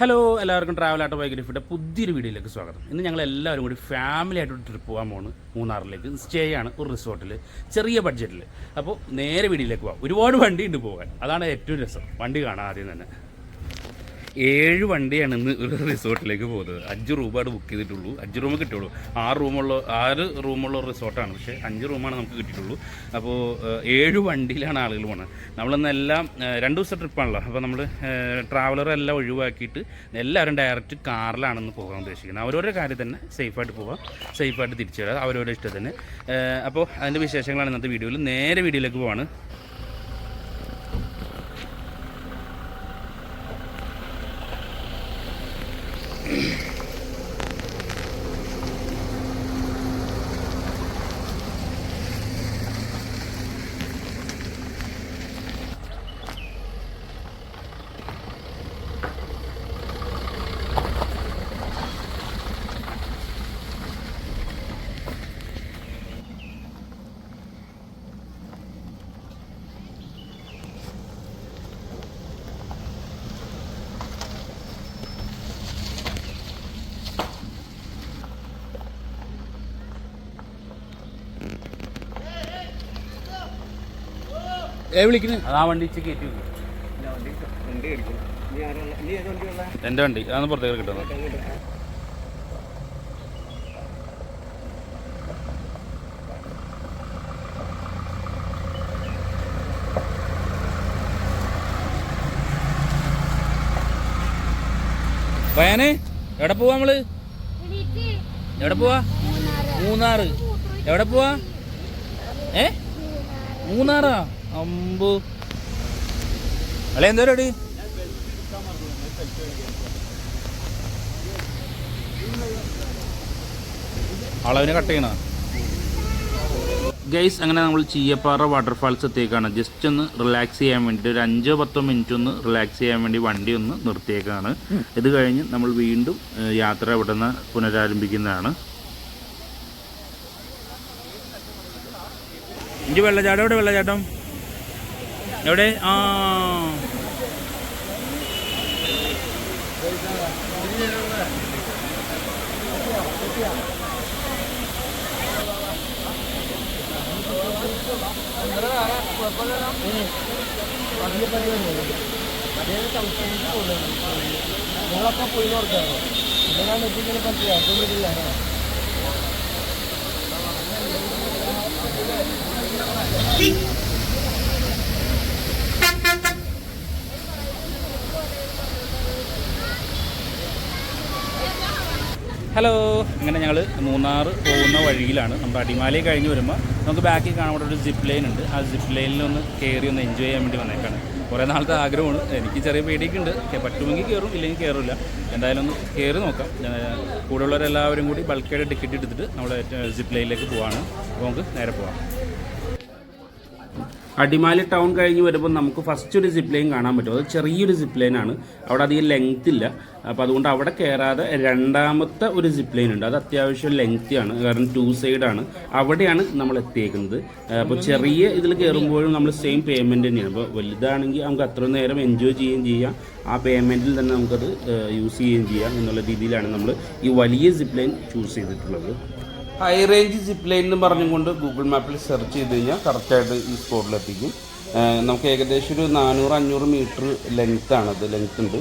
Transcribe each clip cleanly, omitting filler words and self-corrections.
Hello എല്ലാവർക്കും travel ആട്ടോ ബയോഗ്രഫിയുടെ പുതിയൊരു വീഡിയോയിലേക്ക് സ്വാഗതം. ഇന്ന് ഞങ്ങൾ എല്ലാവരും കൂടി ഫാമിലി ആയിട്ട് ട്രിപ്പ് പോകാൻ പോകുന്നു മൂന്നാറിലേക്ക്. സ്റ്റേ ആണ് ഒരു റിസോർട്ടിൽ, ചെറിയ ബഡ്ജറ്റിൽ. അപ്പോൾ നേരെ വീഡിയോയിലേക്ക് പോകാം. ഒരുപാട് വണ്ടി ഉണ്ട് പോകാൻ, അതാണ് ഏറ്റവും രസം. വണ്ടി കാണാം ആദ്യം തന്നെ. 7 വണ്ടിയാണ് ഇന്ന് ഒരു റിസോർട്ടിലേക്ക് പോകുന്നത്. 5 രൂപയാണ് ബുക്ക് ചെയ്തിട്ടുള്ളൂ. 5 റൂമ് കിട്ടുള്ളൂ. 6 റൂമുള്ള റിസോർട്ടാണ്, പക്ഷേ 5 റൂമാണ് നമുക്ക് കിട്ടിയിട്ടുള്ളൂ. അപ്പോൾ 7 വണ്ടിയിലാണ് ആളുകൾ പോകുന്നത്. നമ്മളിന്നെല്ലാം 2 ദിവസം ട്രിപ്പാണല്ലോ. അപ്പോൾ നമ്മൾ ട്രാവലറെല്ലാം ഒഴിവാക്കിയിട്ട് എല്ലാവരും ഡയറക്റ്റ് കാറിലാണെന്ന് പോകാൻ ഉദ്ദേശിക്കുന്നത്. അവരവരുടെ കാര്യം തന്നെ സേഫായിട്ട് പോകാം, സേഫായിട്ട് തിരിച്ചു വരാം, അവരവരുടെ ഇഷ്ടത്തിന്. അപ്പോൾ അതിൻ്റെ വിശേഷങ്ങളാണ് ഇന്നത്തെ വീഡിയോയിൽ. നേരെ വീഡിയോയിലേക്ക് പോവാണ്. വിളിക്കുന്നത് അതാ വണ്ടി കയറ്റി എൻ്റെ വണ്ടി അതാണ് പുറത്തേക്ക് കിട്ടുന്നത്. പയ്യാനെ എവിടെ പോവാ നമ്മള്? എവിടെ പോവാ? മൂന്നാറ്. എവിടെ പോവാ? മൂന്നാറാ? അമ്പു അല്ലെ എന്തോ റെഡി. അളവിനെ കട്ട് ചെയ്യണ ഗൈസ്. അങ്ങനെ നമ്മൾ ചീയപ്പാറ വാട്ടർഫാൾസ് എത്തിയേക്കാണ്. ജസ്റ്റ് ഒന്ന് റിലാക്സ് ചെയ്യാൻ വേണ്ടിയിട്ട് ഒരു 5-10 മിനിറ്റ് ഒന്ന് റിലാക്സ് ചെയ്യാൻ വേണ്ടി വണ്ടി ഒന്ന് നിർത്തിയേക്കാണ്. ഇത് കഴിഞ്ഞ് നമ്മൾ വീണ്ടും യാത്ര ഇവിടെ നിന്ന് പുനരാരംഭിക്കുന്നതാണ്. ഇഞ്ചി വെള്ളച്ചാട്ടം എവിടെ? വെള്ളച്ചാട്ടം എവിടെ? ഞങ്ങളൊക്കെ പോയി നോക്കാണ്. ഇതിനാണ് എത്തിക്കുന്ന പറ്റില്ല. ഹലോ, അങ്ങനെ ഞങ്ങൾ മൂന്നാർ പോകുന്ന വഴിയിലാണ്. നമ്മുടെ അടിമാലി കഴിഞ്ഞ് വരുമ്പോൾ നമുക്ക് ബാക്കിൽ കാണാൻ ഇവിടെ ഒരു സിപ്പ് ലൈൻ ഉണ്ട്. ആ സിപ്പ് ലൈനിലൊന്ന് കയറി ഒന്ന് എൻജോയ് ചെയ്യാൻ വേണ്ടി വന്നേക്കാണ്. കുറേ നാളത്തെ ആഗ്രഹമാണ്. എനിക്ക് ചെറിയ പേടിയൊക്കെ ഉണ്ട്. പറ്റുമെങ്കിൽ കയറും, ഇല്ലെങ്കിൽ കയറില്ല. എന്തായാലും ഒന്ന് കയറി നോക്കാം. കൂടെയുള്ളവരെല്ലാവരും കൂടി ബൾക്കായിട്ട് ടിക്കറ്റ് എടുത്തിട്ട് നമ്മൾ സിപ്പ് ലൈനിലേക്ക് പോവാണ്. അപ്പോൾ നമുക്ക് നേരെ പോവാം. അടിമാലി ടൗൺ കഴിഞ്ഞ് വരുമ്പോൾ നമുക്ക് ഫസ്റ്റ് ഒരു സിപ്പ് ലൈൻ കാണാൻ പറ്റും. അത് ചെറിയൊരു സിപ്പ് ലൈനാണ്. അവിടെ അധികം ലെങ്ത് ഇല്ല. അപ്പോൾ അതുകൊണ്ട് അവിടെ കയറാതെ രണ്ടാമത്തെ ഒരു സിപ്പ് ലൈൻ ഉണ്ട്. അത് അത്യാവശ്യം ലെങ്തിയാണ്, കാരണം 2 സൈഡാണ്. അവിടെയാണ് നമ്മൾ എത്തിയേക്കുന്നത്. അപ്പോൾ ചെറിയ ഇതിൽ കയറുമ്പോഴും നമ്മൾ സെയിം പേയ്മെൻറ്റ് തന്നെയാണ്. അപ്പോൾ വലുതാണെങ്കിൽ നമുക്ക് അത്ര നേരം എൻജോയ് ചെയ്യുകയും ചെയ്യാം, ആ പേയ്മെൻറ്റിൽ തന്നെ നമുക്കത് യൂസ് ചെയ്യുകയും ചെയ്യാം എന്നുള്ള രീതിയിലാണ് നമ്മൾ ഈ വലിയ സിപ്പ് ലൈൻ ചൂസ് ചെയ്തിട്ടുള്ളത്. ഹൈ റേഞ്ച് സിപ്പ് ലൈൻ എന്ന് പറഞ്ഞുകൊണ്ട് ഗൂഗിൾ മാപ്പിൽ സെർച്ച് ചെയ്ത് കഴിഞ്ഞാൽ കറക്റ്റായിട്ട് ഈ സ്പോട്ടിലെത്തിക്കും. നമുക്ക് ഏകദേശം ഒരു 400-500 മീറ്റർ ലെങ്ത്താണത്. ലെങ്ത് ഉണ്ട്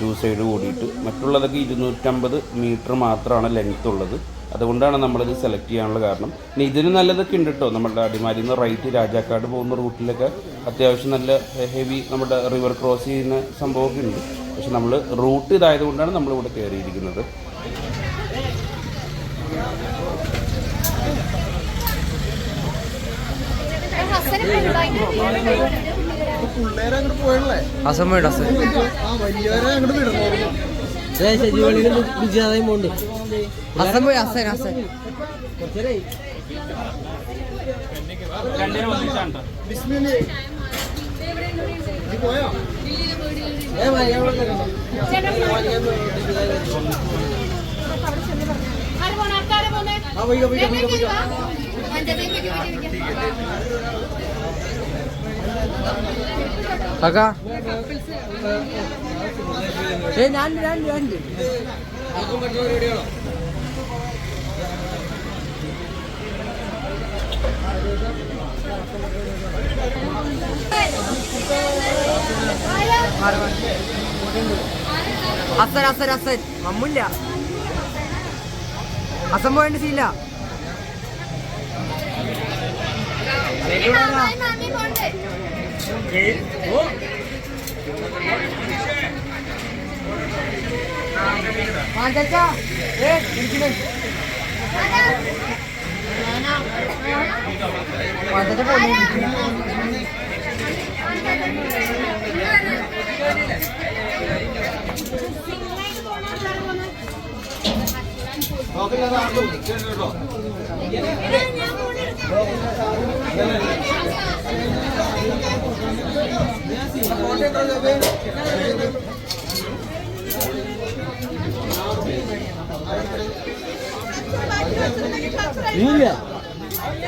2 സൈഡ് കൂടിയിട്ട്. മറ്റുള്ളതൊക്കെ 250 മീറ്റർ മാത്രമാണ് ലെങ്ത്ത് ഉള്ളത്. അതുകൊണ്ടാണ് നമ്മളിത് സെലക്ട് ചെയ്യാനുള്ള കാരണം. ഇനി ഇതിന് നല്ലതൊക്കെ ഉണ്ട് കേട്ടോ. നമ്മുടെ അടിമാലിയിൽ നിന്ന് റൈറ്റ് രാജാക്കാട് പോകുന്ന റൂട്ടിലൊക്കെ അത്യാവശ്യം നല്ല ഹെവി നമ്മുടെ റിവർ ക്രോസ് ചെയ്യുന്ന സംഭവമൊക്കെ ഉണ്ട്. പക്ഷെ നമ്മൾ റൂട്ട് ഇതായതുകൊണ്ടാണ് നമ്മളിവിടെ കയറിയിരിക്കുന്നത്. പിള്ളേരെ അങ്ങോട്ട് പോയല്ലേ വിജയാദായം പോണ്ട്. പോയോ? ഞാൻ അസൻ മമ്മില്ല അസം പോയതിന്റെ സീല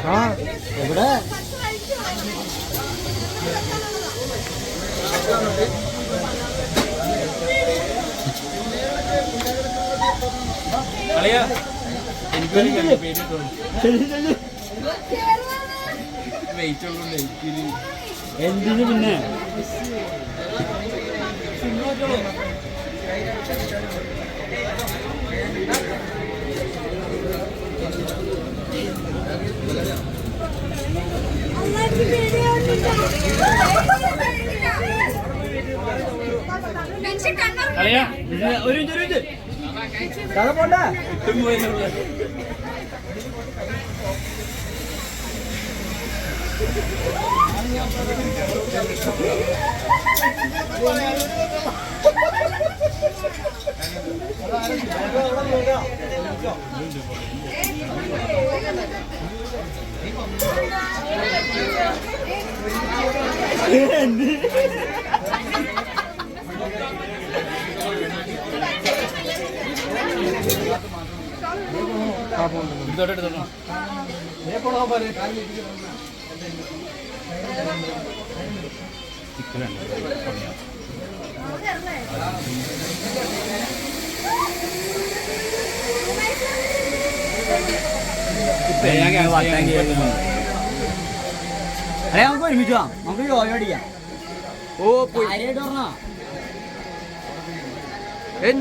ആ എവിടെ എന്തിനു പിന്നെ ഒരു മിനിറ്റ് പോണ്ട നമുക്ക് ഒരുമിച്ചോ നമുക്ക് യോയോ അടിക്കാം ഓ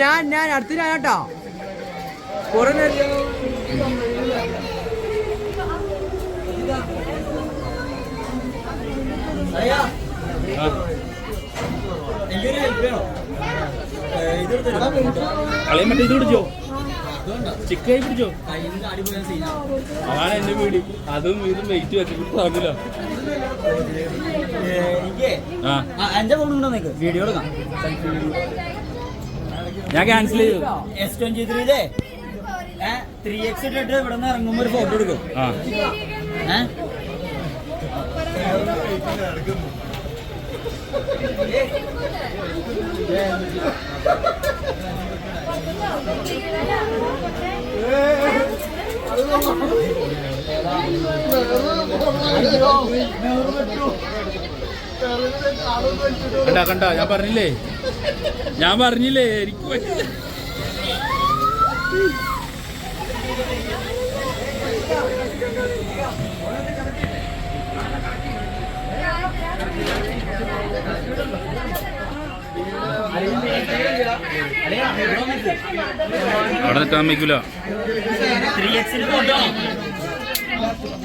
ഞാൻ അടുത്ത ഞാനാട്ടോ കുറെ കളയും മറ്റേ ഇത് പിടിച്ചോ ചിക്കൻ പിടിച്ചോ അതാണ് എന്റെ വീട് അതും ഇതും വെയിറ്റ് വെച്ചിട്ട് താങ്ങില്ല എന്റെ ഫോൺ വീഡിയോ എടുക്കാം ഞാൻ ക്യാൻസൽ ചെയ്തു S23 3x ഇട്ടിട്ട് ഇവിടെ നിന്ന് ഇറങ്ങുമ്പോ ഒരു ഫോട്ടോ എടുക്കും കണ്ട ഞാൻ പറഞ്ഞില്ലേ എനിക്ക് പറ്റില്ല അവിടെ നിൽക്കാൻ വയ്ക്കൂല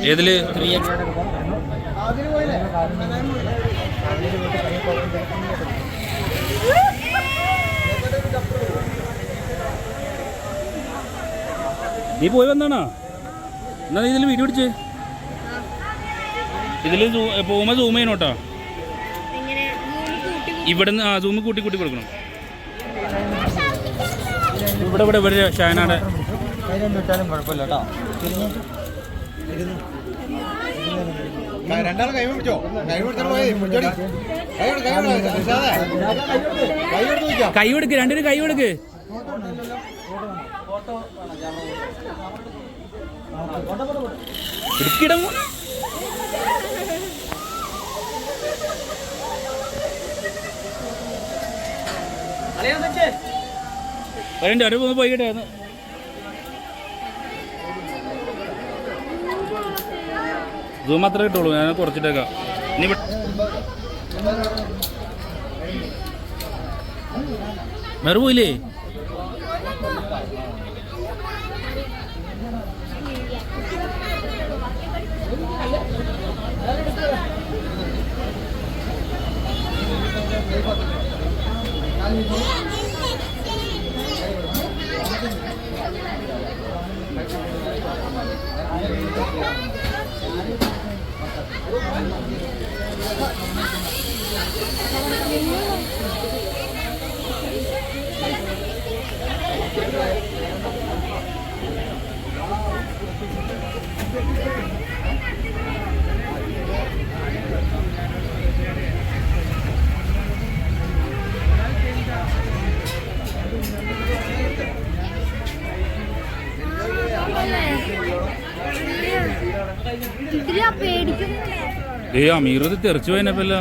ഏതില് നീ പോയി വന്നാണോ എന്നാ നീ ഇതിൽ വീഡിയോ പിടിച്ച് ഇതിൽ പോകുമ്പോൾ സൂം ചെയ്യണോട്ടോ ഇവിടുന്ന് സൂം കൂട്ടി കൊടുക്കണം ഇവിടെ ഷാനാണ് കുഴപ്പമില്ല കേട്ടോ രണ്ടാളും കൈ പിടിച്ചോ കൈ കൊടുക്ക് രണ്ടിനും കൈ കൊടുക്ക് എടുക്കിടം ഒരു പോയിട്ടെ സൂം മാത്രമേ കിട്ടുള്ളൂ, ഞാൻ കുറച്ചിട്ടേക്കാം. ഇനി വേറെ പോയില്ലേ? അമീർ തെറിച്ചു പോയപ്പല്ല.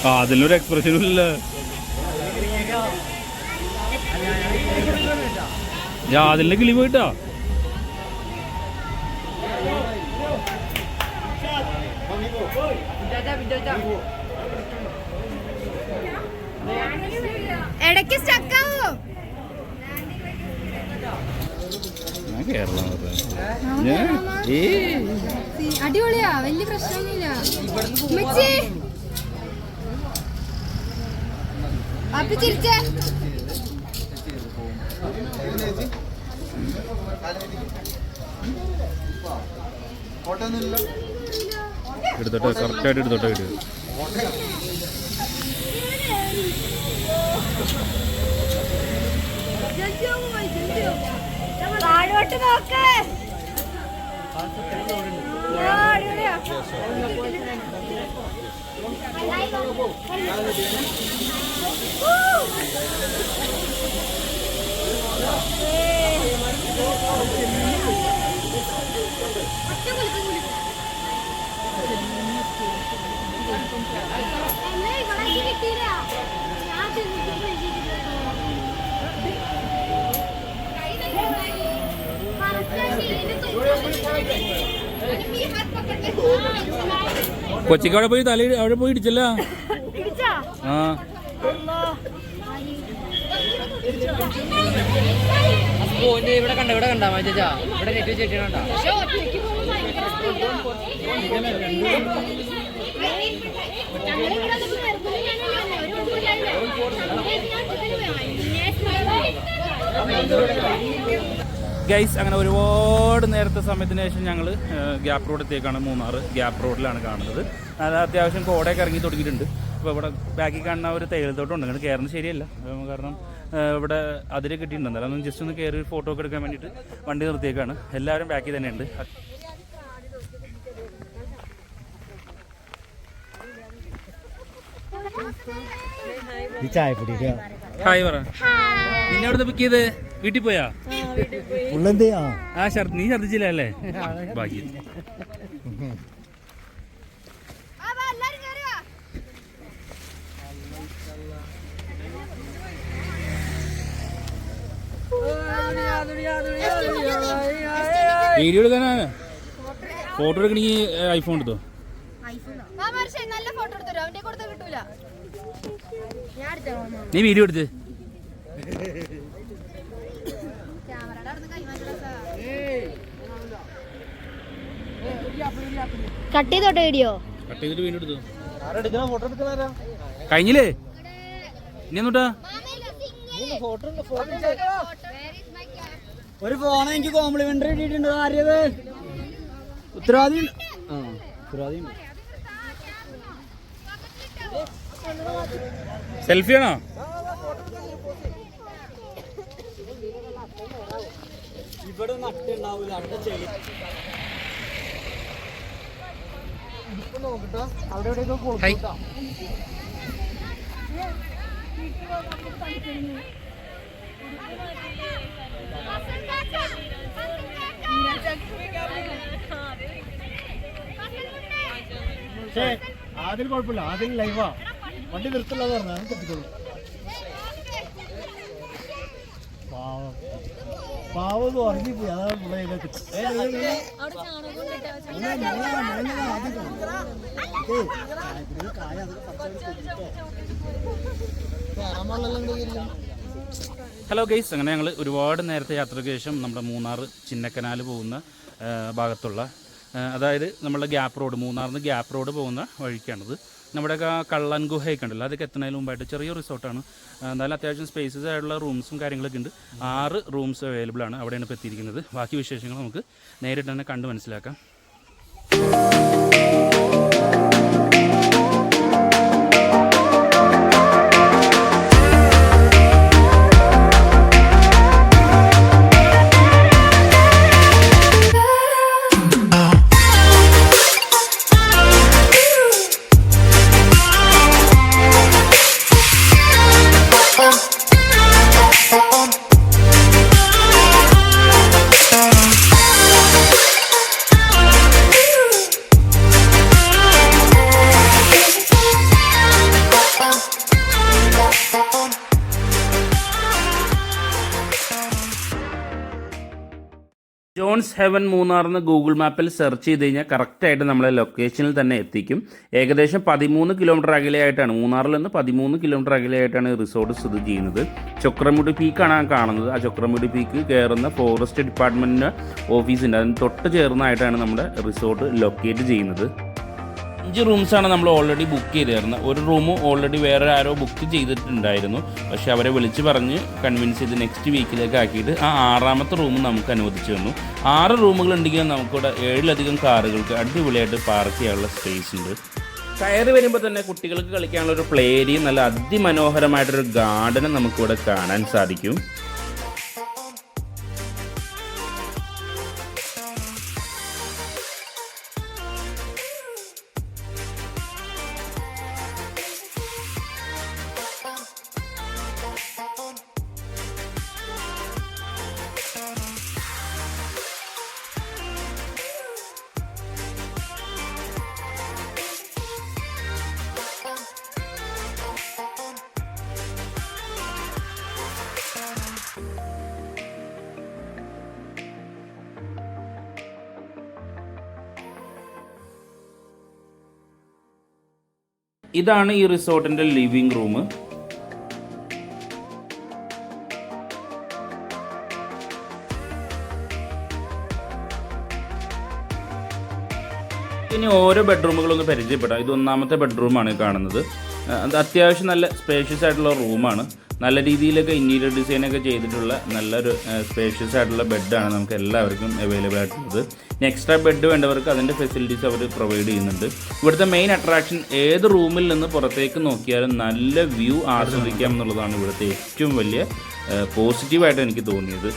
അതിലൊരു എക്സ്പ്രഷനും ഇല്ല. അതിന്റെ കിളി പോയിട്ടാ. ഇടയ്ക്ക് സ്റ്റക്കാവോ? അടിപൊളിയാ, വലിയ പ്രശ്നമൊന്നുമില്ല. അപ്പൊ ചിരിച്ചേ. എടുത്തോട്ടെ, കറക്റ്റായിട്ട് എടുത്തോട്ടെ വീഡിയോ. താഴോട്ട് നോക്ക്. കൊച്ചിക്ക് അവിടെ പോയി അവിടെ പോയി ഇടിച്ചല്ല. ആ ഇവിടെ കണ്ട മച്ചാ, ഇവിടെ നെറ്റ് വെച്ചിട്ടുണ്ടോ? ഗൈസ്, അങ്ങനെ ഒരുപാട് നേരത്തെ സമയത്തിന് ശേഷം ഞങ്ങൾ ഗ്യാപ്പ് റോഡ് എത്തിയേക്കാണ്. മൂന്നാർ ഗ്യാപ്പ് റോഡിലാണ് കാണുന്നത്. നല്ല അത്യാവശ്യം കോടയൊക്കെ ഇറങ്ങി തുടങ്ങിയിട്ടുണ്ട്. അപ്പോൾ ഇവിടെ ബാക്കി കാണുന്ന ഒരു തേയിലത്തോട്ടം ഉണ്ട്. അങ്ങനെ കയറുന്നത് ശരിയല്ല, കാരണം ഇവിടെ അതിര് കിട്ടിയിട്ടുണ്ടെന്ന്. അതൊന്നും ജസ്റ്റ് ഒന്ന് കയറി ഫോട്ടോ ഒക്കെ എടുക്കാൻ വേണ്ടിയിട്ട് വണ്ടി നിർത്തിയേക്കാണ്. എല്ലാവരും ബാക്കിൽ തന്നെയുണ്ട്. ഹായ് പറ. നിന്നെ എവിടെ പിക്ക് ചെയ്ത് വീട്ടിൽ പോയാ? ആ നീ ഛർദിച്ചില്ല അല്ലേ? ബാക്കി വീഡിയോ എടുക്കാനാണ്. ഫോട്ടോ എടുക്കണമെങ്കിൽ ഐഫോൺ എടുത്തോ. നീ വീഡിയോ എടുത്ത് കട്ട് ചെയ്തോട്ടെ വീഡിയോ. കട്ട് ചെയ്തിട്ട് വീഡിയോ എടുത്തു. കഴിഞ്ഞില്ലേ? ഇനി ഒന്നൂട്ടാ. ഒരു ഫോൺ എനിക്ക് കോംപ്ലിമെന്ററി കിട്ടിയിട്ടുണ്ട്. ആര്യത് ഉത്തരവാദി സെൽഫിയാണോ? ഇവിടെ നട്ടുണ്ടാവൂല, അവിടെ ചെളി. അവിടെ എവിടെയൊക്കെ കൊടുക്കട്ടോ. പക്ഷേ ആദ്യം കുഴപ്പമില്ല, ആദ്യം ലൈവാ വണ്ടി നിർത്തുള്ളത് പറഞ്ഞാൽ തെറ്റിക്കോളൂ. പാവം ഉറങ്ങിപ്പോയി, അതാണ് പിള്ളേരൊക്കെ. ഹലോ ഗൈസ്, അങ്ങനെ ഞങ്ങൾ ഒരുപാട് നേരത്തെ യാത്രയ്ക്ക് ശേഷം നമ്മുടെ മൂന്നാർ ചിന്നക്കനാൽ പോകുന്ന ഭാഗത്തുള്ള, അതായത് നമ്മുടെ ഗ്യാപ്പ് റോഡ്, മൂന്നാറിൽ നിന്ന് ഗ്യാപ്പ് റോഡ് പോകുന്ന വഴിക്കാണിത്. നമ്മുടെ കള്ളൻ ഗുഹയൊക്കെ ഉണ്ടല്ലോ, അതൊക്കെ എത്തുന്നതിന് മുമ്പായിട്ട് ചെറിയ റിസോർട്ടാണ്. എന്നാലും അത്യാവശ്യം സ്പേസസ് ആയിട്ടുള്ള റൂംസും കാര്യങ്ങളൊക്കെ ഉണ്ട്. 6 റൂംസ് അവൈലബിൾ ആണ്. അവിടെയാണ് ഇപ്പോൾ എത്തിയിരിക്കുന്നത്. ബാക്കി വിശേഷങ്ങൾ നമുക്ക് നേരിട്ട് തന്നെ കണ്ട് മനസ്സിലാക്കാം. ജോൺസ് ഹെവൻ മൂന്നാറിന്ന് ഗൂഗിൾ മാപ്പിൽ സെർച്ച് ചെയ്ത് കഴിഞ്ഞാൽ കറക്റ്റായിട്ട് നമ്മളെ ലൊക്കേഷനിൽ തന്നെ എത്തിക്കും. ഏകദേശം 13 കിലോമീറ്റർ അകലെയായിട്ടാണ്, മൂന്നാറിൽ നിന്ന് 13 കിലോമീറ്റർ അകലെയായിട്ടാണ് റിസോർട്ട് സ്ഥിതി ചെയ്യുന്നത്. ചൊക്രമുടി പീക്കാണ് കാണുന്നത്. ആ ചൊക്രമുടി പീക്ക് കയറുന്ന ഫോറസ്റ്റ് ഡിപ്പാർട്ട്മെൻറ്റിൻ്റെ ഓഫീസുണ്ട്, അതിന് തൊട്ട് ചേർന്നായിട്ടാണ് നമ്മുടെ റിസോർട്ട് ലൊക്കേറ്റ് ചെയ്യുന്നത്. 5 റൂംസാണ് നമ്മൾ ഓൾറെഡി ബുക്ക് ചെയ്തിരുന്നത്. ഒരു റൂം ഓൾറെഡി വേറെ ആരോ ബുക്ക് ചെയ്തിട്ടുണ്ടായിരുന്നു. പക്ഷേ അവരെ വിളിച്ച് പറഞ്ഞ് കൺവിൻസ് ചെയ്ത് നെക്സ്റ്റ് വീക്കിലേക്ക് ആക്കിയിട്ട് ആ 6ാമത്തെ റൂം നമുക്ക് അനുവദിച്ചു തന്നു. 6 റൂമുകളുണ്ടെങ്കിലും നമുക്കിവിടെ 7ലധികം കാറുകൾക്ക് അടിപൊളിയായിട്ട് പാർക്ക് ചെയ്യാനുള്ള സ്പേസ് ഉണ്ട്. കയറി വരുമ്പോൾ തന്നെ കുട്ടികൾക്ക് കളിക്കാനുള്ള ഒരു പ്ലേ ഏരിയയും നല്ല അതിമനോഹരമായിട്ടൊരു ഗാർഡനും നമുക്കിവിടെ കാണാൻ സാധിക്കും. ഇതാണ് ഈ റിസോർട്ടിൻ്റെ ലിവിംഗ് റൂം. ഇനി ഓരോ ബെഡ്റൂമുകളൊന്ന് പരിചയപ്പെടാം. ഇത് 1ാമത്തെ ബെഡ്റൂമാണ് കാണുന്നത്. അത് അത്യാവശ്യം നല്ല സ്പേഷ്യസ് ആയിട്ടുള്ള റൂമാണ്. നല്ല രീതിയിലൊക്കെ ഇൻറ്റീരിയർ ഡിസൈനൊക്കെ ചെയ്തിട്ടുള്ള നല്ലൊരു സ്പേഷ്യസ് ആയിട്ടുള്ള ബെഡാണ് നമുക്ക് എല്ലാവർക്കും അവൈലബിൾ ആയിട്ടുള്ളത്. ഇനി എക്സ്ട്രാ ബെഡ് വേണ്ടവർക്ക് അതിൻ്റെ ഫെസിലിറ്റീസ് അവർ പ്രൊവൈഡ് ചെയ്യുന്നുണ്ട്. ഇവിടുത്തെ മെയിൻ അട്രാക്ഷൻ ഏത് റൂമിൽ നിന്ന് പുറത്തേക്ക് നോക്കിയാലും നല്ല വ്യൂ ആസ്വദിക്കാം എന്നുള്ളതാണ് ഇവിടുത്തെ ഏറ്റവും വലിയ പോസിറ്റീവായിട്ട് എനിക്ക് തോന്നിയത്.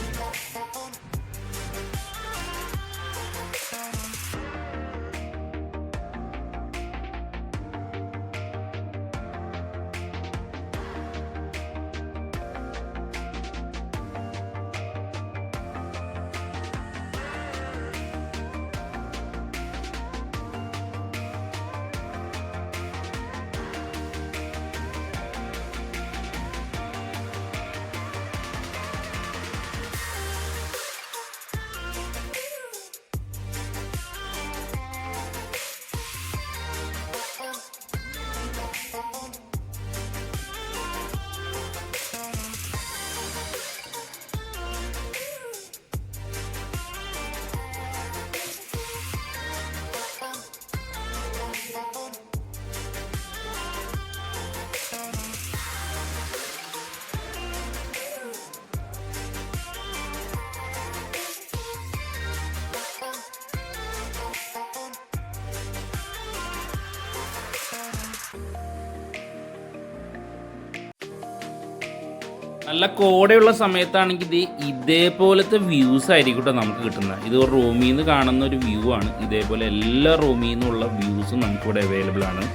നല്ല കോടയുള്ള സമയത്താണെങ്കിൽ ഇതേപോലത്തെ വ്യൂസ് ആയിരിക്കും കേട്ടോ നമുക്ക് കിട്ടുന്നത്. ഇത് റൂമിൽ നിന്ന് കാണുന്ന ഒരു വ്യൂ ആണ്. ഇതേപോലെ എല്ലാ റൂമിൽ നിന്നുള്ള വ്യൂസും നമുക്കിവിടെ അവൈലബിൾ ആണ്.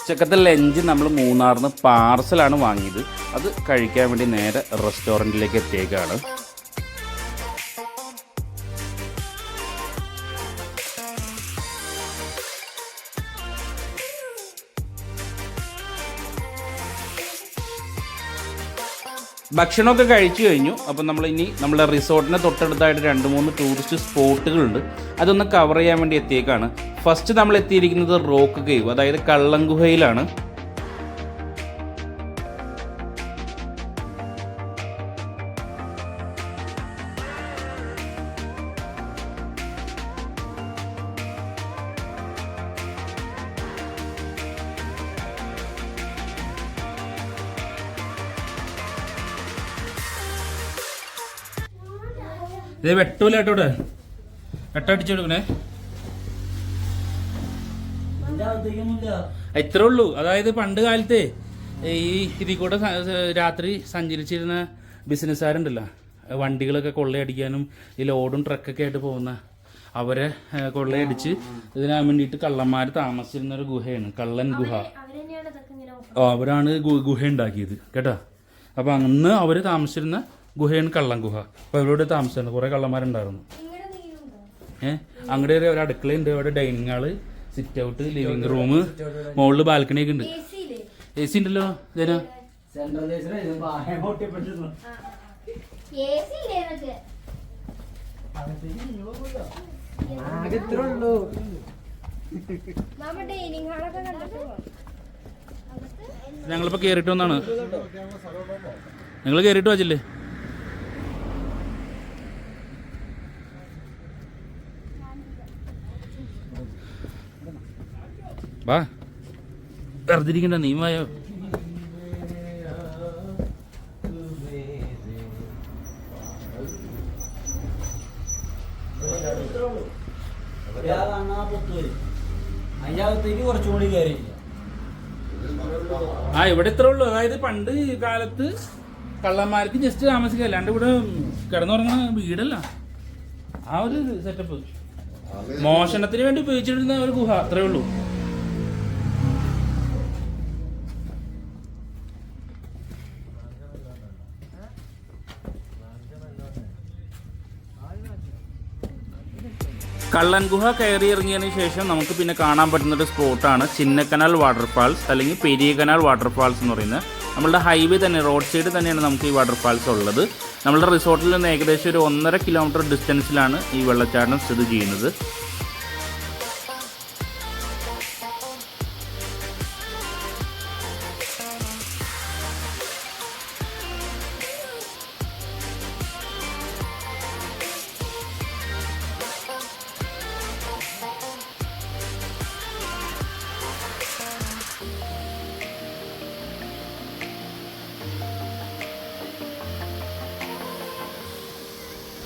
ഉച്ചക്കത്തെ ലഞ്ച് നമ്മൾ മൂന്നാറിന് പാർസലാണ് വാങ്ങിയത്. അത് കഴിക്കാൻ വേണ്ടി നേരെ റെസ്റ്റോറൻറ്റിലേക്ക് എത്തിയേക്കാണ്. ഭക്ഷണമൊക്കെ കഴിച്ചു കഴിഞ്ഞു. അപ്പം നമ്മളിനി നമ്മുടെ റിസോർട്ടിന് തൊട്ടടുത്തായിട്ട് 2-3 ടൂറിസ്റ്റ് സ്പോട്ടുകളുണ്ട്. അതൊന്ന് കവർ ചെയ്യാൻ വേണ്ടി എത്തിയേക്കാണ്. ഫസ്റ്റ് നമ്മൾ എത്തിയിരിക്കുന്നത് റോക്ക് കേവ്, അതായത് കള്ളൻ ഗുഹയിലാണ്. ഇത് വെട്ടൂല കേട്ടോടെ, വെട്ടടിച്ചു കൊടുക്കണേ. ഇത്രേ ഉള്ളൂ. അതായത് പണ്ട് കാലത്തെ ഈ ഇതിൽ കൂടെ രാത്രി സഞ്ചരിച്ചിരുന്ന ബിസിനസ്സുകാരുണ്ടല്ലോ, വണ്ടികളൊക്കെ കൊള്ളയടിക്കാനും ഈ ലോഡും ട്രക്കൊക്കെ ആയിട്ട് പോകുന്ന അവരെ കൊള്ളയടിച്ച് ഇതിനാ വേണ്ടിയിട്ട് കള്ളന്മാർ താമസിച്ചിരുന്ന ഒരു ഗുഹയാണ് കള്ളൻ ഗുഹ. അവരാണ് ഗുഹ ഉണ്ടാക്കിയത് കേട്ടോ. അപ്പം അന്ന് അവർ താമസിച്ചിരുന്ന ഗുഹയാണ് കള്ളൻ ഗുഹ. അപ്പോൾ അവരോട് താമസിച്ചിരുന്നു കുറേ കള്ളന്മാരുണ്ടായിരുന്നു. അങ്ങോട്ട് ഒരു അടുക്കളയുണ്ട്, അവിടെ dining hall, sit out, living room, മുകളിൽ ബാൽക്കണി ഒക്കെ ഉണ്ട്. എ സി ഉണ്ടല്ലോ ഇതിനാ. ഞങ്ങളിപ്പോ കേറിട്ട് വന്നാണ്. ഞങ്ങൾ കേറിട്ട് വച്ചില്ലേ? വാ, വെറുതിരിക്കണ്ട, നീ വായോ. ആ ഇവിടെ ഇത്രേ ഉള്ളൂ. അതായത് പണ്ട് കാലത്ത് കള്ളന്മാർക്ക് ജസ്റ്റ് താമസിക്കുക, അല്ലാണ്ട് ഇവിടെ കിടന്നുറങ്ങുന്ന വീടല്ല. ആ ഒരു സെറ്റപ്പ് മോഷണത്തിന് വേണ്ടി ഉപയോഗിച്ചിരുന്ന ഒരു ഗുഹ, അത്രേ ഉള്ളൂ. കള്ളൻ ഗുഹ കയറി ഇറങ്ങിയതിന് ശേഷം നമുക്ക് പിന്നെ കാണാൻ പറ്റുന്നൊരു സ്പോട്ടാണ് ചിന്നക്കനാൽ വാട്ടർഫാൾസ് അല്ലെങ്കിൽ പെരിയ കനാൽ വാട്ടർഫാൾസ് എന്ന് പറയുന്നത്. നമ്മളുടെ ഹൈവേ തന്നെ, റോഡ് സൈഡ് തന്നെയാണ് നമുക്ക് ഈ വാട്ടർഫാൾസ് ഉള്ളത്. നമ്മളുടെ റിസോർട്ടിൽ നിന്ന് ഏകദേശം ഒരു 1.5 കിലോമീറ്റർ ഡിസ്റ്റൻസിലാണ് ഈ വെള്ളച്ചാട്ടം സ്ഥിതി ചെയ്യുന്നത്.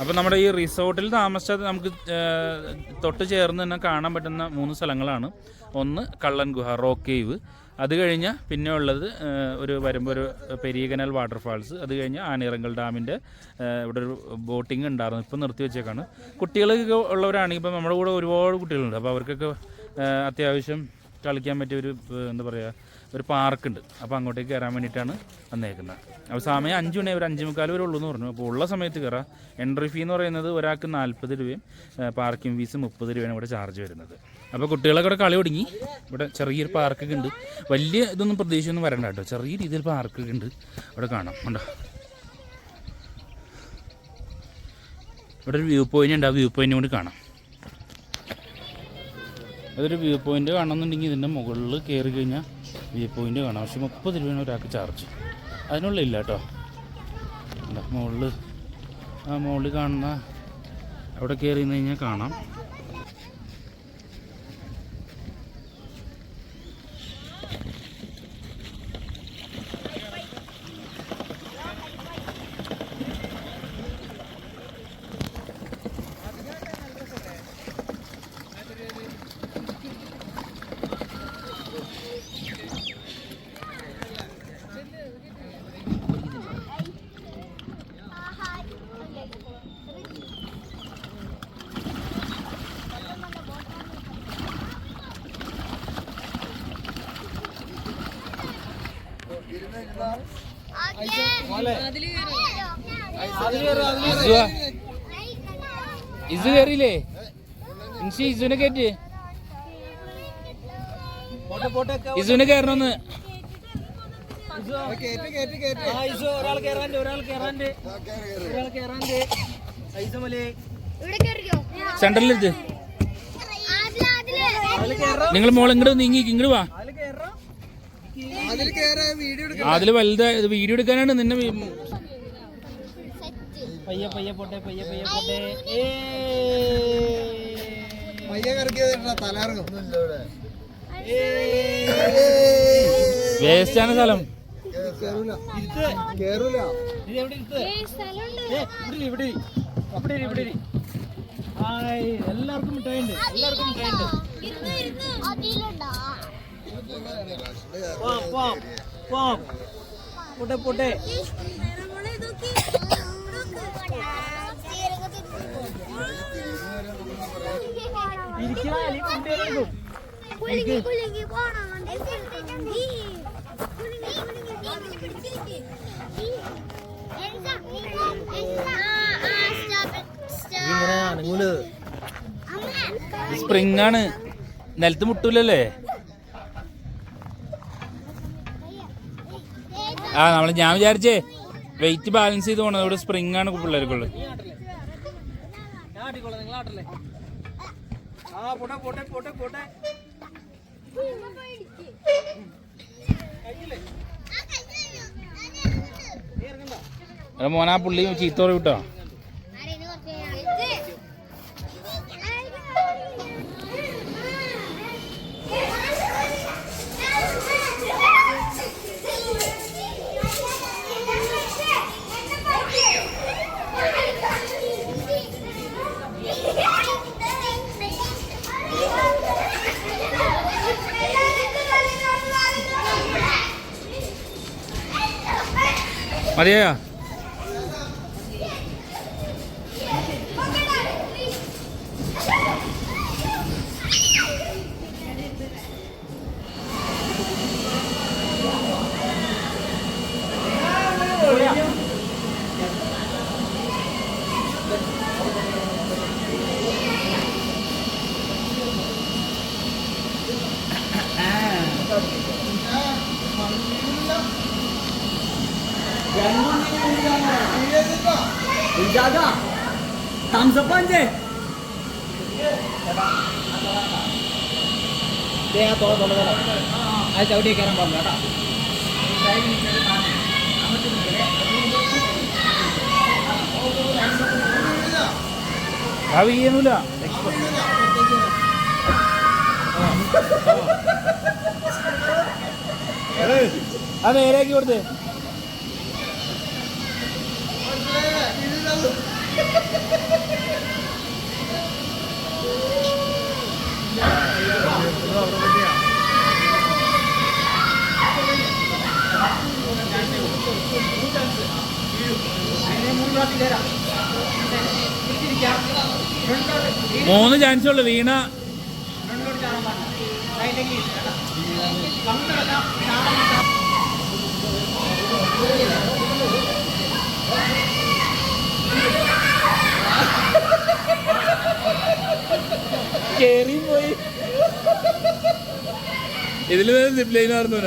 അപ്പോൾ നമ്മുടെ ഈ റിസോർട്ടിൽ താമസിച്ചാൽ നമുക്ക് തൊട്ട് ചേർന്ന് തന്നെ കാണാൻ പറ്റുന്ന 3 സ്ഥലങ്ങളാണ്. ഒന്ന് കള്ളൻ ഗുഹ, റോക്ക് കേവ്. അത് കഴിഞ്ഞാൽ പിന്നെ ഉള്ളത് വരുമ്പോൾ ഒരു പെരിയ കനാൽ വാട്ടർഫാൾസ്. അത് കഴിഞ്ഞ് ആനയിറങ്കൽ ഡാമിൻ്റെ ഇവിടെ ഒരു ബോട്ടിങ് ഉണ്ടായിരുന്നു, ഇപ്പം നിർത്തി വെച്ചേക്കാണ്. കുട്ടികളൊക്കെ ഉള്ളവരാണെങ്കിൽ ഇപ്പം നമ്മുടെ കൂടെ ഒരുപാട് കുട്ടികളുണ്ട്. അപ്പോൾ അവർക്കൊക്കെ അത്യാവശ്യം കളിക്കാൻ പറ്റിയ എന്താ പറയുക, ഒരു പാർക്കുണ്ട്. അപ്പോൾ അങ്ങോട്ടേക്ക് കയറാൻ വേണ്ടിയിട്ടാണ് വന്നേക്കുന്നത്. അപ്പോൾ സമയം 5 മണി, ഒരു 5:45 വരെ ഉള്ളൂ എന്ന് പറഞ്ഞു. അപ്പോൾ ഉള്ള സമയത്ത് കയറാം. എൻട്രി ഫീ എന്ന് പറയുന്നത് ഒരാൾക്ക് 40 രൂപയും പാർക്കിംഗ് ഫീസ് 30 രൂപയാണ് ഇവിടെ ചാർജ് വരുന്നത്. അപ്പോൾ കുട്ടികളൊക്കെ ഇവിടെ കളി തുടങ്ങി. ഇവിടെ ചെറിയൊരു പാർക്കൊക്കെ ഉണ്ട്. വലിയ ഇതൊന്നും പ്രതീക്ഷയൊന്നും വരണ്ട കേട്ടോ, ചെറിയ രീതിയിൽ പാർക്കൊക്കെ ഉണ്ട്. ഇവിടെ കാണാം, ഉണ്ടോ? ഇവിടെ ഒരു വ്യൂ പോയിൻ്റ് ഉണ്ട്, ആ വ്യൂ പോയിൻ്റ് കൂടി കാണാം. അതൊരു വ്യൂ പോയിൻ്റ് കാണണമെന്നുണ്ടെങ്കിൽ ഇതിൻ്റെ മുകളിൽ കയറി കഴിഞ്ഞാൽ വ്യൂ പോയിൻ്റ് കാണാം. പക്ഷെ 30 രൂപയാണ് ഒരാൾക്ക് ചാർജ്. അതിനുള്ള ഇല്ല കേട്ടോ. എന്താ മുകളിൽ കാണുന്ന അവിടെ കയറി നിന്ന് കഴിഞ്ഞാൽ കാണാം. ഇസ് കയറിയില്ലേ? ഇസുനെ കയറ്റ്, ഇസുനെ കയറണമെന്ന്. സെന്ററിലെടുത്ത് നിങ്ങൾ മോളിങ്ങോട്ട് നീങ്ങി ഇങ്ങോട്ട് വാ. അതിൽ വലുതാ വീഡിയോ എടുക്കാനാണ് നിന്നെ. പയ്യെ പയ്യെ പോട്ടെ, പയ്യെ പയ്യെ പോട്ടെ. വേസ്റ്റാണ് സ്ഥലം. എല്ലാവർക്കും മിഠായിണ്ട്, എല്ലാവർക്കും മിഠായിണ്ട്. പോട്ടെ പോട്ടെ. സ്പ്രിംഗ് ആണ്, നിലത്ത് മുട്ടൂലല്ലേ. ഞാൻ വിചാരിച്ചേ വെയിറ്റ് ബാലൻസ് ചെയ്ത് പോകണം. ഇവിടെ സ്പ്രിംഗ് ആണ് പിള്ളേർക്കുള്ളത്. മോനാ പുള്ളി ചീത്ത പറയും കേട്ടോ. മതിയാ? തംസപ്പ് അഞ്ചേ അത് ചവിട്ടി കയറാൻ പാടില്ല കേട്ടോ. അത് ചെയ്യണില്ല. അത് നേരെയാക്കി കൊടുത്തേ. മൂന്ന് ചാൻസ് ഉള്ളു വീണ. കേറി പോയി. ഇതില് സിപ്പ് ലൈൻ ആയിരുന്നു.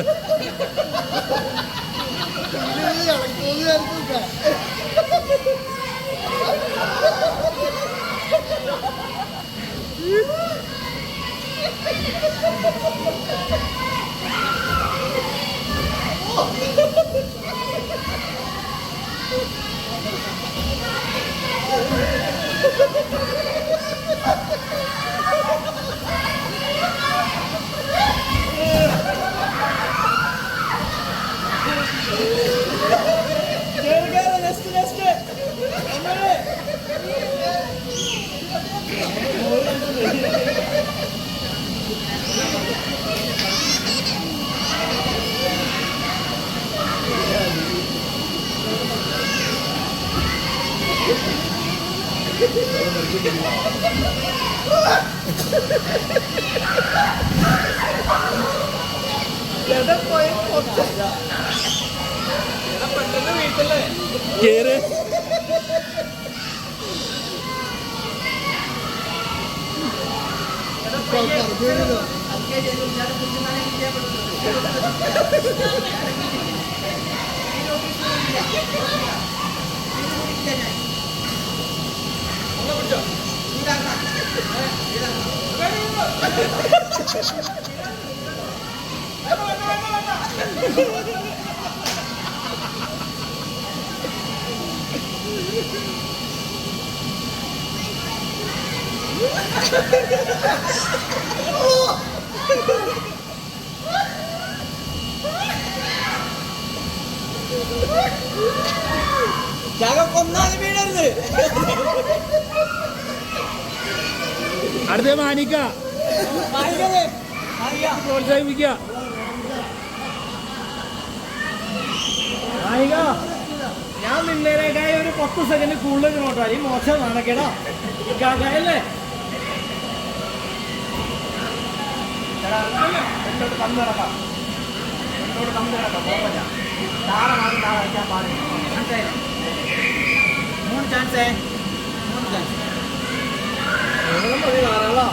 കേറ്. അടുത്ത മാനിക്ക പ്രോത്സാഹിപ്പിക്ക. ഞാൻ നിന്നേനേക്കായി ഒരു 10 സെക്കൻഡ് കൂടുതൽ നോട്ടോ. ഈ മോശം നടക്കടാ അല്ലേ. കന്നിറക്കാം താഴെ മാത്രം താഴെ വയ്ക്കാൻ പാടില്ല. 3 ചാൻസേ 3 ചാൻസ് മതി ധാരാളം.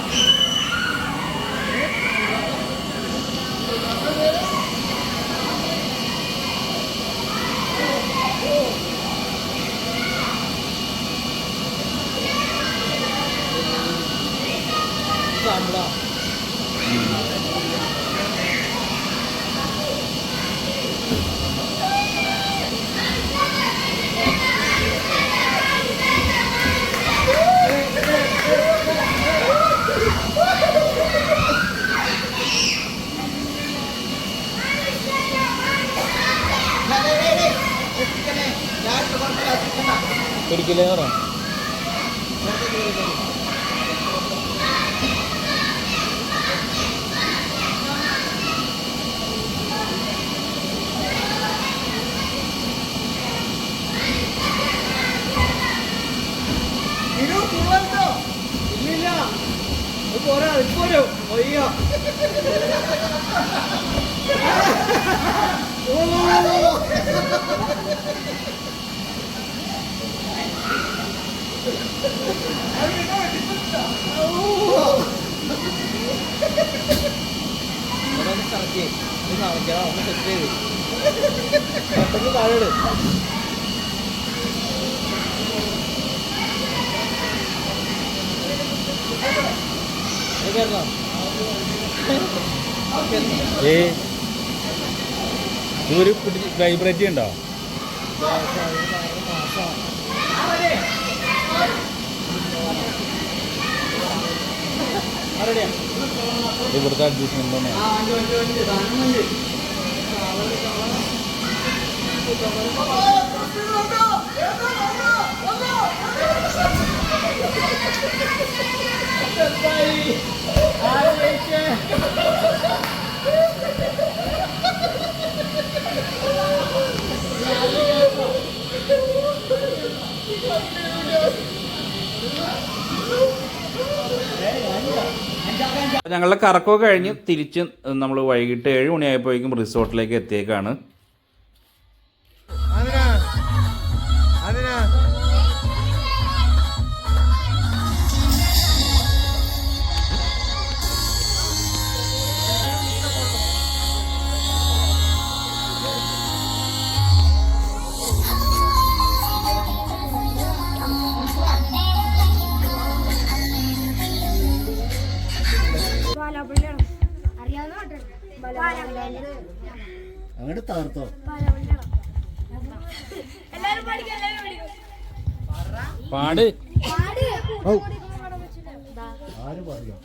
പിടിക്കില്ലേ പറയാം. ഇല്ല പോരാ ഇപ്പോരോ ഒയ്യോ. കറക്കി ഒന്ന് സെറ്റ് ചെയ്ത് താഴെ ഇതൊരു വൈബ്രേറ്റ് ഉണ്ടോ? ഇവിടുത്തെ അഡ്ജസ്റ്റ്മെന്റ് തന്നെ. ഞങ്ങളുടെ കറക്കമൊക്കെ കഴിഞ്ഞ് തിരിച്ച് നമ്മൾ വൈകിട്ട് 7 മണിയായപ്പോഴേക്കും റിസോർട്ടിലേക്ക് എത്തിയേക്കാണ്. അങ്ങോട്ട് തകർത്തോ. പാട് ആര് പറഞ്ഞു?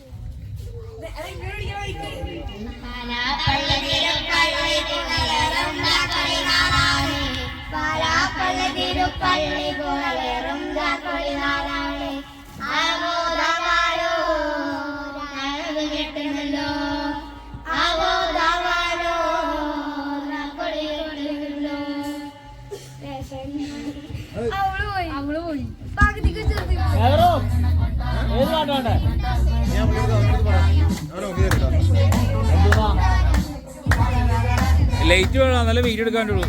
ഏത് പാട്ടാണ്? ലൈറ്റ് വേണം, നല്ല വീഡിയോ എടുക്കാൻ പറ്റുള്ളൂ.